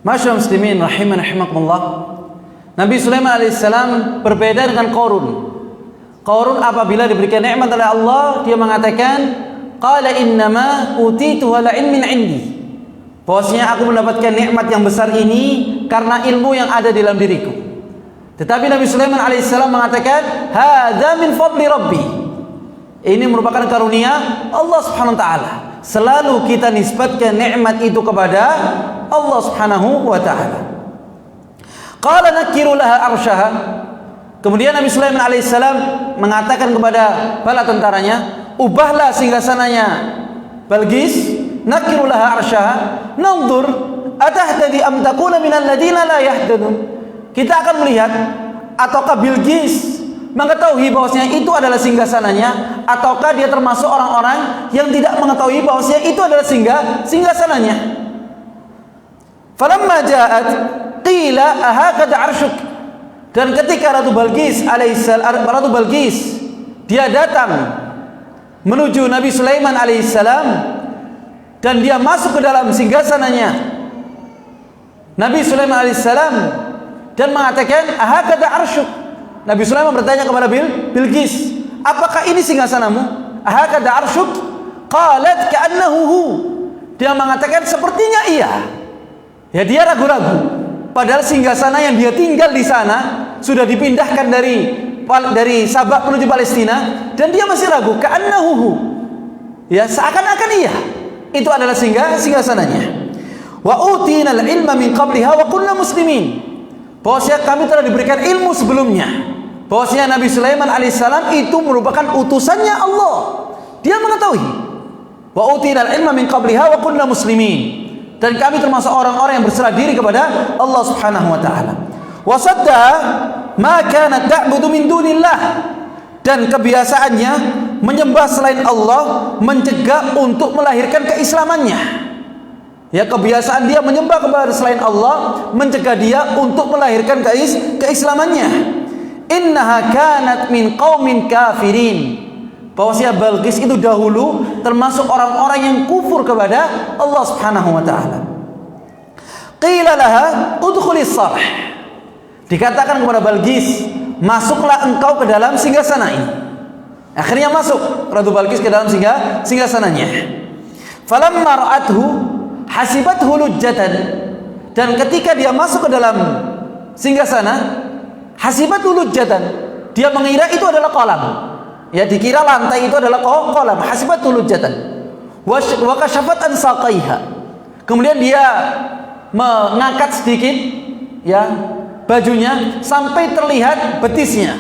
Masyaallah muslimin rahimakumullah. Nabi Sulaiman alaihissalam berbeda dengan Qarun. Qarun apabila diberikan nikmat oleh Allah, dia mengatakan, qala innama utituhu ala ilmin indi. Bahwasanya aku mendapatkan nikmat yang besar ini karena ilmu yang ada di dalam diriku. Tetapi Nabi Sulaiman alaihissalam mengatakan, hadza min fadli rabbi. Ini merupakan karunia Allah Subhanahu wa taala. Selalu kita nisbatkan nikmat itu kepada Allah Subhanahu wa taala. Qala nakiru laha arsyaha. Kemudian Nabi Sulaiman alaihissalam mengatakan kepada bala tentaranya, ubahlah singgasananya Balqis, nakiru laha arsyaha, nanzur atahtadi am takuna minal ladina la yahtadun. Kita akan melihat ataukah Balqis mengetahui bahwasanya itu adalah singgasananya, ataukah dia termasuk orang-orang yang tidak mengetahui bahwasanya itu adalah singgasananya. Falamma ja'at qila ahakada arsyuk. Dan ketika Ratu Balqis dia datang menuju Nabi Sulaiman alaihissalam dan dia masuk ke dalam singgasananya Nabi Sulaiman alaihissalam dan mengatakan ahakada arsyuk. Nabi Sulaiman bertanya kepada Balqis, apakah ini singgasanamu? Ahakada arsyuk? Qalat ka'annahu hu. Dia mengatakan sepertinya iya. Ya, dia ragu-ragu. Padahal singgasana yang dia tinggal di sana sudah dipindahkan dari Sabak menuju Palestina dan dia masih ragu. Ka'annahu hu. Ya, seakan-akan iya. Itu adalah singgasananya. Wa utinal ilma min qabliha wa kunna muslimin. Bahwasanya kami telah diberikan ilmu sebelumnya. Bahwasanya Nabi Sulaiman alaihissalam itu merupakan utusannya Allah. Dia mengetahui. Wa utinal ilma min qabliha wa kunna muslimin. Dan kami termasuk orang-orang yang berserah diri kepada Allah Subhanahu wa taala. Wa sadda ma kanat ta'budu min dunillah. Dan kebiasaannya menyembah selain Allah mencegah untuk melahirkan keislamannya. Ya, kebiasaan dia menyembah kepada selain Allah mencegah dia untuk melahirkan keislamannya. Innaha kanat min qaumin kafirin. Bahwasanya Balqis itu dahulu termasuk orang-orang yang kufur kepada Allah Subhanahu wa taala. Qila laha udkhulis sarh. Dikatakan kepada Balqis, masuklah engkau ke dalam singgasana ini. Akhirnya masuk Ratu Balqis ke dalam singgasananya. Falamma ra'athu hasibathu lujjatan. Dan ketika dia masuk ke dalam singgasana, hasibathu lujjatan, dia mengira itu adalah kolam. Ya, dikira lantai itu adalah kolam. Hasibathu lujjatan. Wa kashafat an saqaiha. Kemudian dia mengangkat sedikit ya bajunya sampai terlihat betisnya.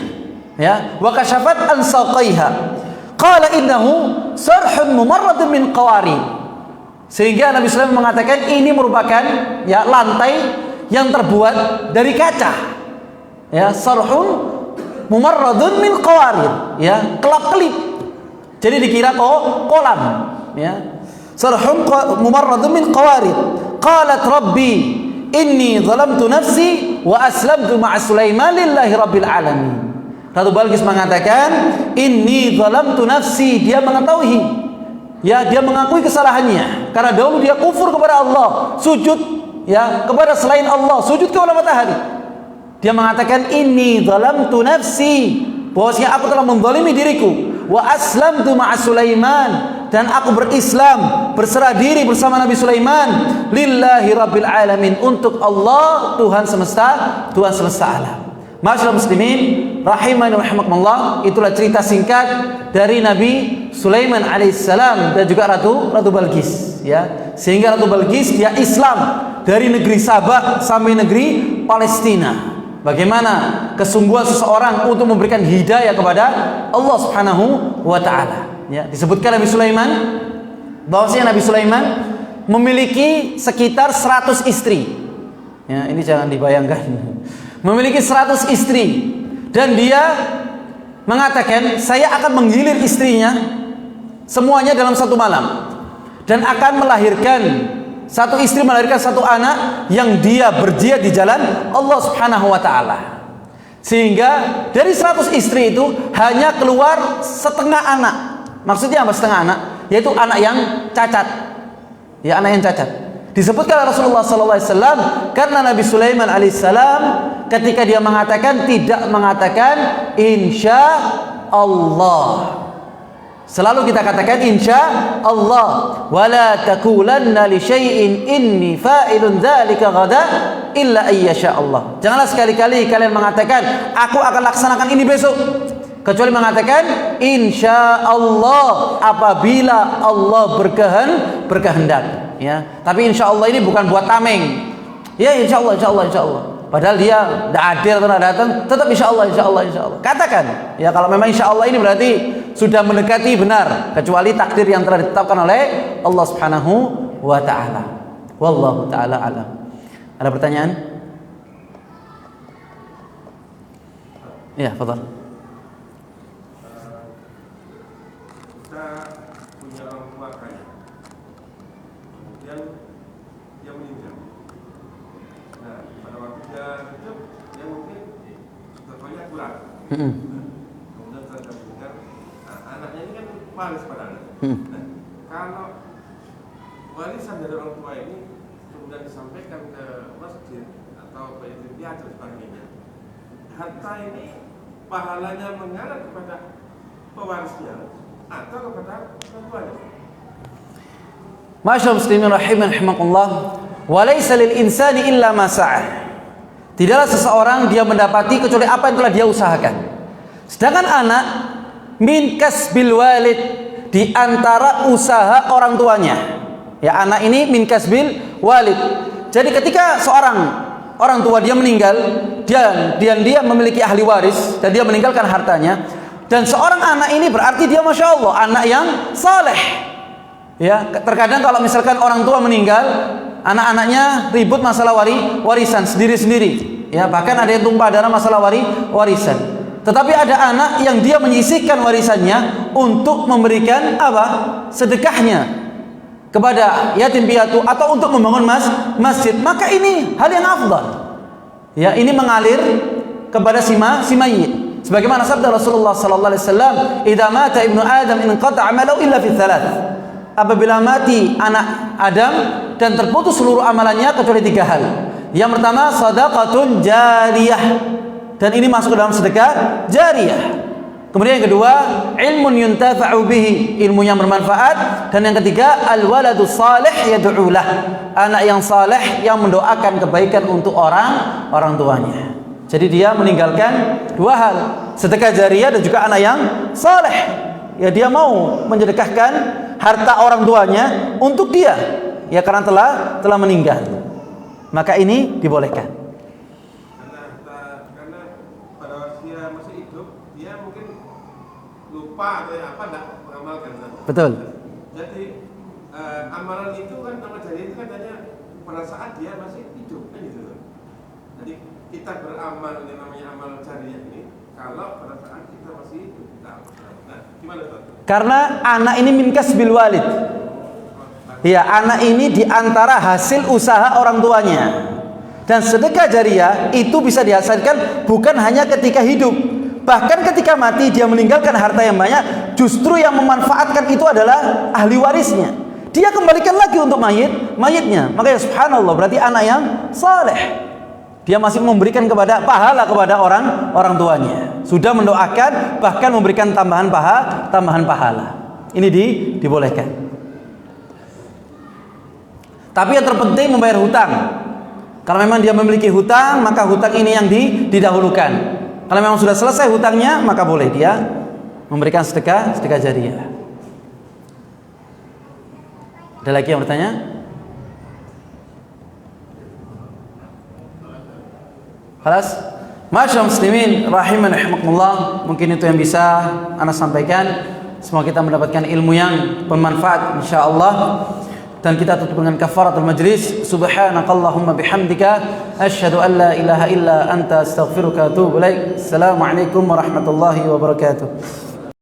Ya, wa kashafat an saqaiha. Qala innahu sarhun mumarradun min qawarin. Sehingga Nabi Sulaiman mengatakan ini merupakan ya lantai yang terbuat dari kaca. Ya, sarhun mumarradun min qawarir, ya, kelap-kelip. Jadi dikira kolam, ya. Sarhun mumarradun min qawarir. Qalat rabbi inni zalamtu nafsi wa aslamtu ma'a Sulaiman lillahi rabbil alamin. Ratu Balqis mengatakan inni zalamtu nafsi, dia mengetahui, ya, dia mengakui kesalahannya karena dahulu dia kufur kepada Allah, sujud ya kepada selain Allah, sujud kepada matahari. Dia mengatakan inni zalamtu nafsi, bahwasanya aku telah menzalimi diriku, wa aslamtu ma'a Sulaiman, dan aku berislam, berserah diri bersama Nabi Sulaiman, lillahi rabbil alamin, untuk Allah Tuhan semesta alam. Masyaallah muslimin rahimani wa rahimakumullah, itulah cerita singkat dari Nabi Sulaiman alaihissalam dan juga Ratu Balqis, ya. Sehingga Ratu Balqis dia Islam dari negeri Sabak sampai negeri Palestina. Bagaimana kesungguhan seseorang untuk memberikan hidayah kepada Allah Subhanahu wa taala. Ya, disebutkan Nabi Sulaiman bahwasanya Nabi Sulaiman memiliki sekitar 100 istri. Ya, ini jangan dibayangkan. Memiliki 100 istri dan dia mengatakan saya akan menggilir istrinya semuanya dalam satu malam dan akan melahirkan satu istri melahirkan satu anak yang dia berjihad di jalan Allah Subhanahu wa taala. Sehingga dari 100 istri itu hanya keluar setengah anak. Maksudnya apa setengah anak? Yaitu anak yang cacat. Ya, anak yang cacat. Disebutkan oleh Rasulullah sallallahu alaihi wasallam karena Nabi Sulaiman alaihissalam ketika dia mengatakan tidak mengatakan insya Allah. Selalu kita katakan insya Allah. Wala taqulanna li syai'in inni fa'ilun dzalika ghada illa ayyasha Allah. Janganlah sekali-kali kalian mengatakan aku akan laksanakan ini besok, kecuali mengatakan insya Allah apabila Allah berkehendak. Ya, tapi insya Allah ini bukan buat tameng. Ya, insya Allah, insya Allah, insya Allah. Padahal dia tidak hadir atau tidak datang, tetap insya Allah, insya Allah, insya Allah. Katakan, ya kalau memang insya Allah ini berarti sudah mendekati benar, kecuali takdir yang telah ditetapkan oleh Allah Subhanahu wa Ta'ala. Wallahu Ta'ala alam. Ada pertanyaan? Ya, fadhal. Kita punya orang tua kaya, kemudian dia meninggal. Nah, pada waktu dia hidup, dia mungkin contohnya kurang. Kemudian setelah dia meninggal, anaknya ini kan waris pada anak. Nah, kalau warisan dari orang tua ini kemudian disampaikan ke masjid atau ke yatim piatu sebagainya, harta ini pahalanya mengalir kepada pewarisnya atau kepada orang tuanya. Masyaallah muslimin rahimakumullah, wa laisa lil insani illa ma sa'ah. Tidaklah seseorang dia mendapati kecuali apa yang telah dia usahakan. Sedangkan anak min kasbil walid, di antara usaha orang tuanya. Ya, anak ini min kasbil walid. Jadi ketika seorang orang tua dia meninggal, dia memiliki ahli waris dan dia meninggalkan hartanya, dan seorang anak ini berarti dia masya Allah anak yang saleh. Ya, terkadang kalau misalkan orang tua meninggal, anak-anaknya ribut masalah warisan sendiri-sendiri. Ya, bahkan ada yang tumpah darah masalah warisan. Tetapi ada anak yang dia menyisihkan warisannya untuk memberikan apa? Sedekahnya kepada yatim piatu atau untuk membangun masjid. Maka ini hal yang afdal. Ya, ini mengalir kepada si mayit. Sebagaimana sabda Rasulullah sallallahu alaihi wasallam, "Idza mata ibnu Adam inqata'a 'amaluhu illa fi thalath." Apabila mati anak Adam dan terputus seluruh amalannya kecuali 3 hal. Yang pertama, shadaqatun jariyah, dan ini masuk ke dalam sedekah jariyah. Kemudian yang kedua, ilmun yuntafa'u bihi, ilmu yang bermanfaat, dan yang ketiga, al-waladu salih yad'u lah, anak yang saleh yang mendoakan kebaikan untuk orang tuanya. Jadi dia meninggalkan 2 hal, sedekah jariyah dan juga anak yang saleh. Ya, dia mau menyedekahkan harta orang tuanya untuk dia, ya karena telah meninggal. Maka ini dibolehkan. Karena pada waktu dia masih hidup, dia mungkin lupa atau apa tidak mengamalkan. Betul. Jadi amalan itu kan, amal jariah itu kan hanya pada saat dia masih hidup, kan gitu. Jadi kita beramal, yang namanya amal jariah ini kalau pada saat kita masih hidup. Nah, gimana Ustaz? Karena anak ini min kasbil walid. Ya, anak ini diantara hasil usaha orang tuanya. Dan sedekah jariyah itu bisa dihasilkan bukan hanya ketika hidup, bahkan ketika mati dia meninggalkan harta yang banyak, justru yang memanfaatkan itu adalah ahli warisnya. Dia kembalikan lagi untuk mayitnya. Makanya subhanallah, berarti anak yang saleh. Dia masih memberikan pahala kepada orang tuanya. Sudah mendoakan, bahkan memberikan tambahan pahala. Ini dibolehkan. Tapi yang terpenting membayar hutang. Kalau memang dia memiliki hutang, maka hutang ini yang didahulukan. Kalau memang sudah selesai hutangnya, maka boleh dia memberikan sedekah jariyah. Ada lagi yang bertanya? Khalas? Masyaallah muslimin rahimakumullah, mungkin itu yang bisa ana sampaikan. Semoga kita mendapatkan ilmu yang bermanfaat insyaallah. Dan kita tutup dengan kafaratul majlis. Subhanakallahumma bihamdika asyhadu an la ilaha illa anta astaghfiruka wa atubu ilaik. Assalamualaikum warahmatullahi wabarakatuh.